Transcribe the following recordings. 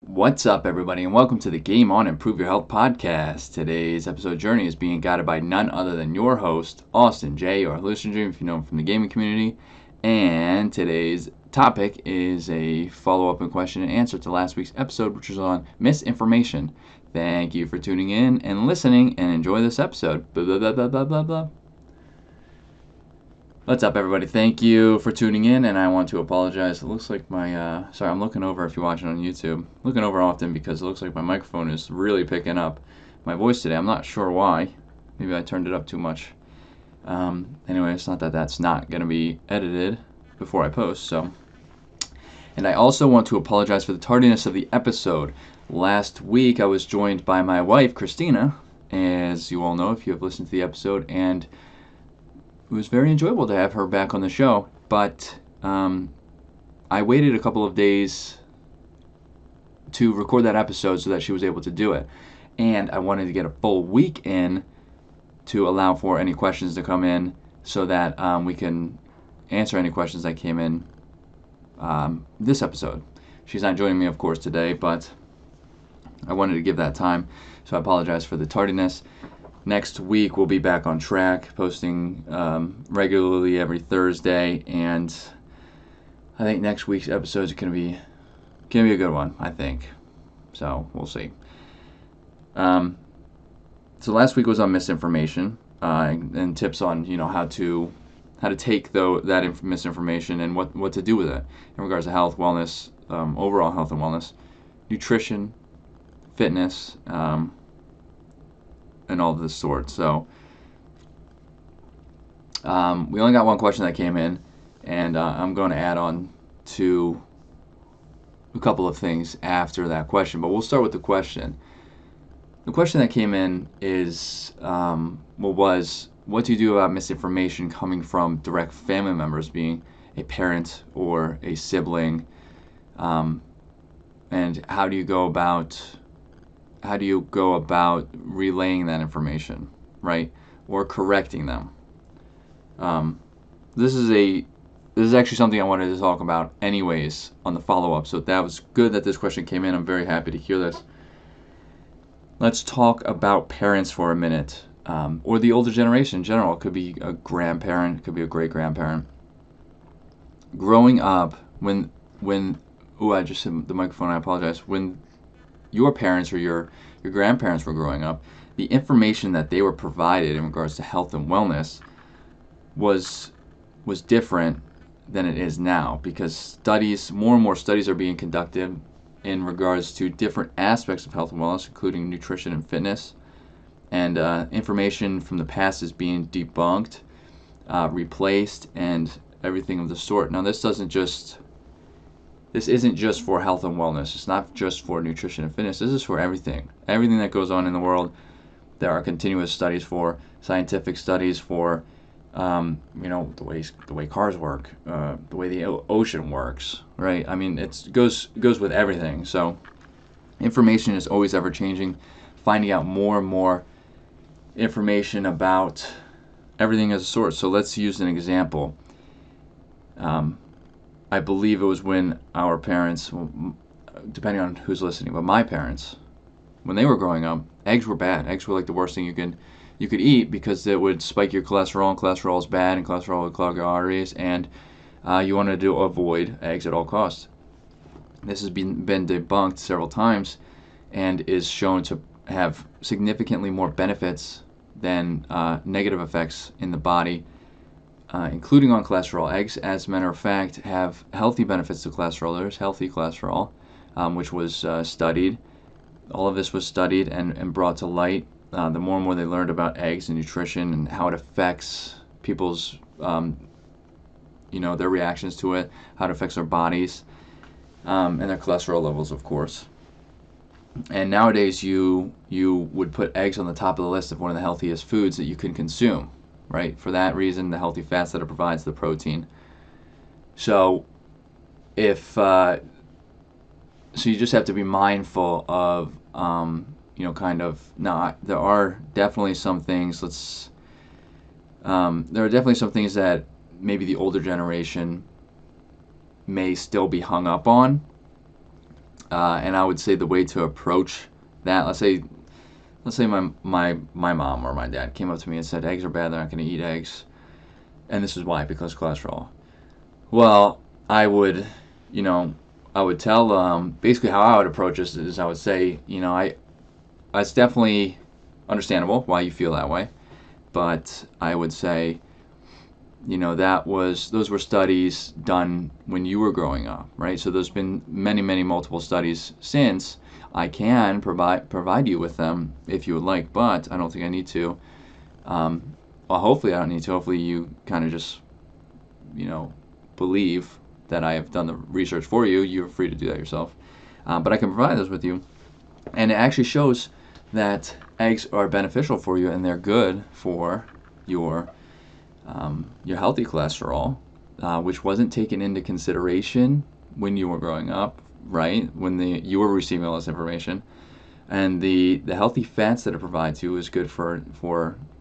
What's up, everybody, and welcome to the Game On Improve Your Health podcast. Today's episode journey is being guided by none other than your host, Austin J, or hallucinodream if you know him from the gaming community. And today's topic is a follow-up and question and answer to last week's episode, which was on misinformation. Thank you for tuning in and listening, and enjoy this episode. Blah, blah, blah, blah, blah, blah, blah. What's up, everybody? Thank you for tuning in, and I want to apologize. It looks like my, sorry, I'm looking over if you're watching on YouTube. Looking over often because it looks like my microphone is really picking up my voice today. I'm not sure why. Maybe I turned it up too much. Anyway, it's not that that's not going to be edited before I post, so. And I also want to apologize for the tardiness of the episode. Last week, I was joined by my wife, Christina, as you all know if you have listened to the episode, and it was very enjoyable to have her back on the show, but I waited a couple of days to record that episode so that she was able to do it. And I wanted to get a full week in to allow for any questions to come in so that we can answer any questions that came in this episode. She's not joining me, of course, today, but I wanted to give that time, so I apologize for the tardiness. Next week, we'll be back on track, posting regularly every Thursday, and I think next week's episode is going to be a good one, I think. So, we'll see. So last week was on misinformation and tips on, how to take that misinformation and what to do with it in regards to health, wellness, overall health and wellness, nutrition, fitness, and all of this sort. So we only got one question that came in, and I'm going to add on to a couple of things after that question, but we'll start with the question. The question that came in is, was, what do you do about misinformation coming from direct family members, being a parent or a sibling, and how do you go about relaying that information, right, or correcting them? This is actually something I wanted to talk about anyways on the follow-up, so that was good that this question came in. I'm very happy to hear this. Let's talk about parents for a minute, or the older generation in general. It could be a grandparent, it could be a great-grandparent. Growing up, I just hit the microphone, I apologize. When your parents or your grandparents were growing up, the information that they were provided in regards to health and wellness was different than it is now, because more and more studies are being conducted in regards to different aspects of health and wellness, including nutrition and fitness, and information from the past is being debunked, replaced, and everything of the sort. Now, this isn't just for health and wellness. It's not just for nutrition and fitness. This is for everything that goes on in the world. There are continuous studies for, scientific studies for, the way cars work, the way the ocean works, right? I mean, it goes with everything. So information is always ever changing, finding out more and more information about everything as a source. So let's use an example. I believe it was when our parents, depending on who's listening, but my parents, when they were growing up, eggs were bad. Eggs were like the worst thing you could eat, because it would spike your cholesterol, and cholesterol is bad, and cholesterol would clog your arteries, and you wanted to avoid eggs at all costs. This has been debunked several times and is shown to have significantly more benefits than negative effects in the body, including on cholesterol. Eggs, as a matter of fact, have healthy benefits to cholesterol. There's healthy cholesterol, which was studied. All of this was studied and brought to light. The more and more they learned about eggs and nutrition and how it affects people's, their reactions to it, how it affects their bodies, and their cholesterol levels, of course. And nowadays, you would put eggs on the top of the list of one of the healthiest foods that you can consume. Right? For that reason, the healthy fats that it provides, the protein. So, so you just have to be mindful of, now there are definitely some things. There are definitely some things that maybe the older generation may still be hung up on. And I would say the way to approach that, let's say my mom or my dad came up to me and said eggs are bad, they're not going to eat eggs, and this is why, because cholesterol. Well, I would, you know, I would tell basically how I would approach this is I would say, it's definitely understandable why you feel that way, but I would say, those were studies done when you were growing up, right? So there's been many multiple studies since. I can provide you with them if you would like, but I don't think I need to. Well, hopefully I don't need to. Hopefully you kind of just, believe that I have done the research for you. You're free to do that yourself. But I can provide those with you. And it actually shows that eggs are beneficial for you and they're good for your healthy cholesterol, which wasn't taken into consideration when you were growing up, right? When you were receiving all this information, and the healthy fats that it provides you is good for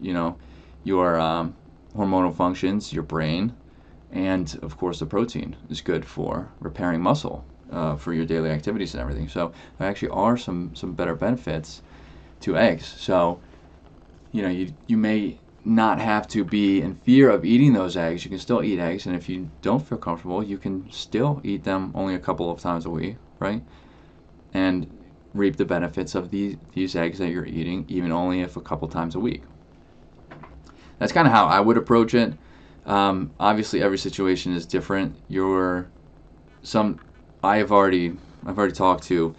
your hormonal functions, your brain, and of course the protein is good for repairing muscle for your daily activities and everything. So there actually are some better benefits to eggs. So you may not have to be in fear of eating those eggs. You can still eat eggs, and if you don't feel comfortable, you can still eat them only a couple of times a week, right? And reap the benefits of these eggs that you're eating, even only if a couple times a week. That's kind of how I would approach it. Obviously, every situation is different. I've already talked to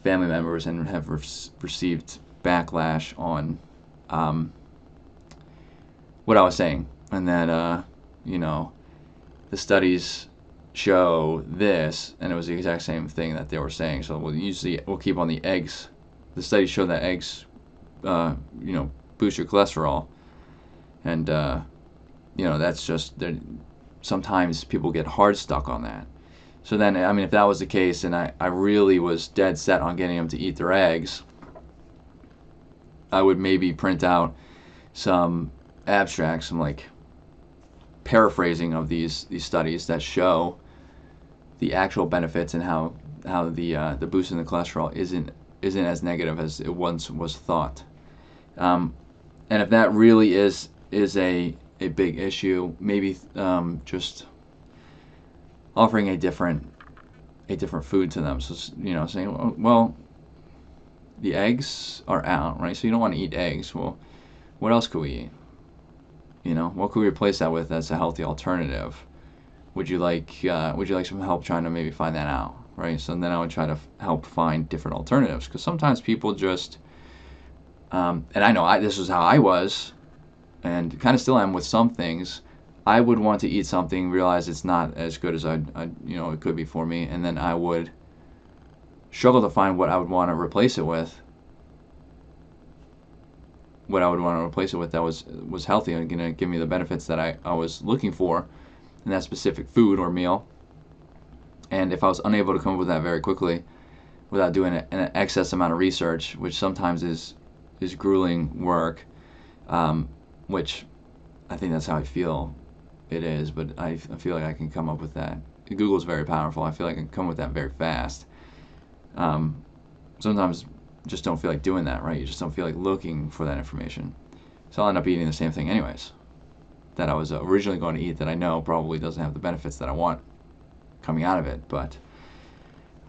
family members and have received backlash on what I was saying, and that the studies show this, and it was the exact same thing that they were saying. So we'll keep on the eggs. The studies show that eggs, boost your cholesterol, and that's just sometimes people get hard stuck on that. So then, I mean, if that was the case, and I really was dead set on getting them to eat their eggs, I would maybe print out some abstracts, some like paraphrasing of these studies that show the actual benefits and how the boost in the cholesterol isn't as negative as it once was thought. And if that really is a big issue, maybe just offering a different food to them. So saying, well, the eggs are out, right? So you don't want to eat eggs. Well, what else could we eat? What could we replace that with as a healthy alternative? Would you like some help trying to maybe find that out, right? So then I would try to help find different alternatives, because sometimes people just, and I know this is how I was, and kind of still am with some things. I would want to eat something, realize it's not as good as it could be for me, and then I would struggle to find what I would want to replace it with. What I would want to replace it with that was healthy and going to give me the benefits that I was looking for in that specific food or meal. And if I was unable to come up with that very quickly without doing an excess amount of research, which sometimes is grueling work, which I think that's how I feel it is, but I feel like I can come up with that. Google's very powerful. I feel like I can come up with that very fast. Sometimes just don't feel like doing that, right? You just don't feel like looking for that information. So I'll end up eating the same thing anyways that I was originally going to eat, that I know probably doesn't have the benefits that I want coming out of it. But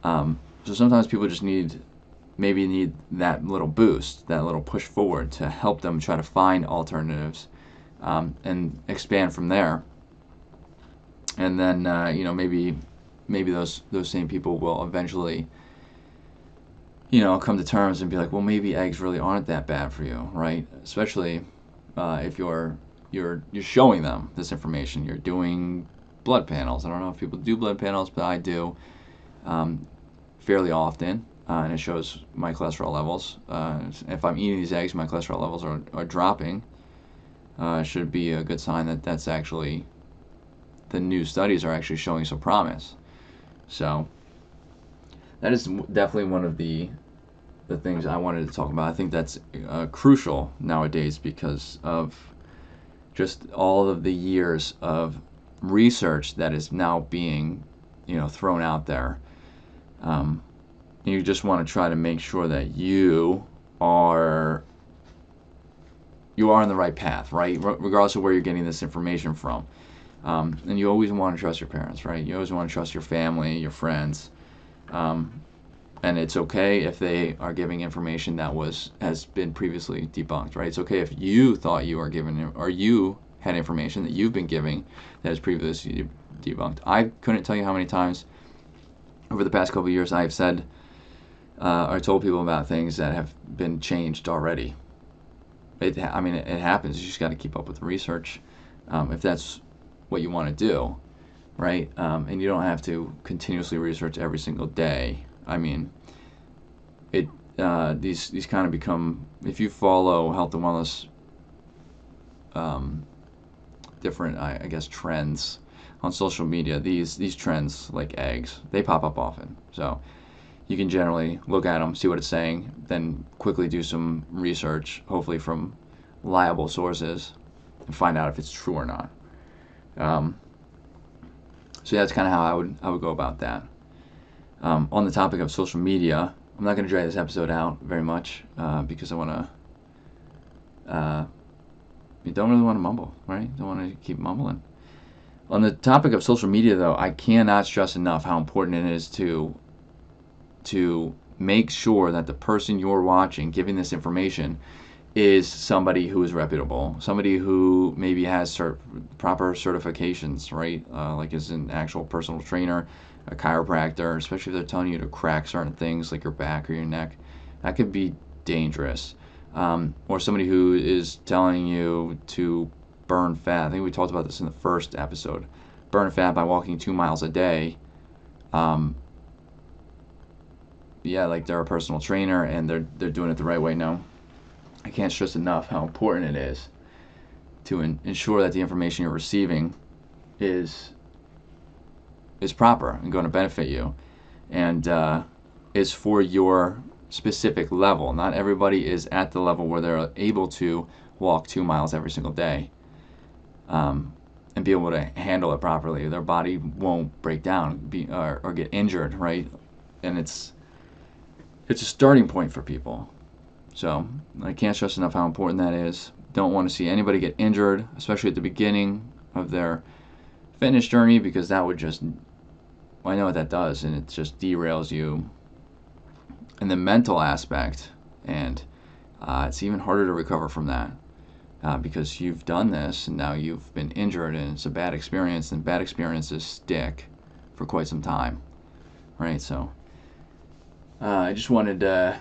so sometimes people just need that little boost, that little push forward to help them try to find alternatives and expand from there. And then maybe those same people will eventually come to terms and be like, well, maybe eggs really aren't that bad for you, right? Especially if you're showing them this information. You're doing blood panels. I don't know if people do blood panels, but I do fairly often, and it shows my cholesterol levels. If I'm eating these eggs, my cholesterol levels are dropping. Should be a good sign that that's actually, the new studies are actually showing some promise. So that is definitely one of the things I wanted to talk about. I think that's crucial nowadays because of just all of the years of research that is now being thrown out there. And you just want to try to make sure that you are on the right path, right? Regardless of where you're getting this information from. And you always want to trust your parents, right? You always want to trust your family, your friends. And it's okay if they are giving information that has been previously debunked, right? It's okay if you thought you are given, or you had information that you've been giving that is previously debunked. I couldn't tell you how many times over the past couple of years I have said or told people about things that have been changed already. It happens. You just got to keep up with the research if that's what you want to do, right? And you don't have to continuously research every single day. I mean, these kind of become, if you follow health and wellness, different I guess trends on social media, these trends like eggs, they pop up often. So you can generally look at them, see what it's saying, then quickly do some research, hopefully from reliable sources, and find out if it's true or not. So yeah, that's kind of how I would go about that. On the topic of social media, I'm not going to drag this episode out very much because I want to. You don't really want to mumble, right? Don't want to keep mumbling. On the topic of social media, though, I cannot stress enough how important it is to make sure that the person you're watching, giving this information, is somebody who is reputable, somebody who maybe has proper certifications, right? Like is an actual personal trainer, a chiropractor, especially if they're telling you to crack certain things like your back or your neck. That could be dangerous. Or somebody who is telling you to burn fat. I think we talked about this in the first episode. Burn fat by walking 2 miles a day. Yeah, like they're a personal trainer and they're doing it the right way. No, I can't stress enough how important it is to ensure that the information you're receiving is proper and going to benefit you, and is for your specific level. Not everybody is at the level where they're able to walk 2 miles every single day and be able to handle it properly. Their body won't break down or get injured, right? And it's a starting point for people. So I can't stress enough how important that is. Don't want to see anybody get injured, especially at the beginning of their fitness journey, because that would just, I know what that does, and it just derails you. And the mental aspect, and it's even harder to recover from that because you've done this and now you've been injured and it's a bad experience, and bad experiences stick for quite some time, right? So I just wanted to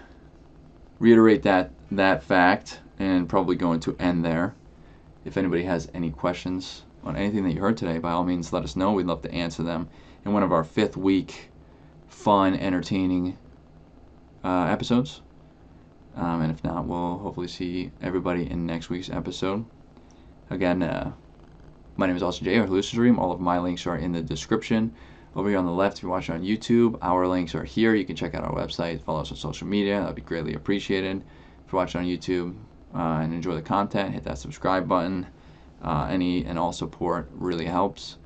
reiterate that fact, and probably going to end there. If anybody has any questions on anything that you heard today, by all means let us know. We'd love to answer them in one of our 5th week fun, entertaining episodes. And if not, we'll hopefully see everybody in next week's episode. Again, my name is Austin J, or hallucinodream. All of my links are in the description. Over here on the left, if you're watching on YouTube, our links are here. You can check out our website, follow us on social media. That would be greatly appreciated. If you're watching on YouTube and enjoy the content, hit that subscribe button. Any and all support really helps.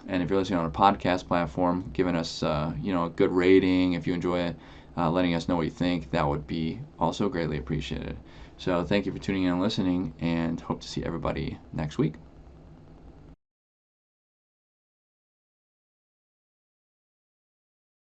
And if you're listening on a podcast platform, giving us a good rating, if you enjoy it, letting us know what you think, that would be also greatly appreciated. So thank you for tuning in and listening, and hope to see everybody next week.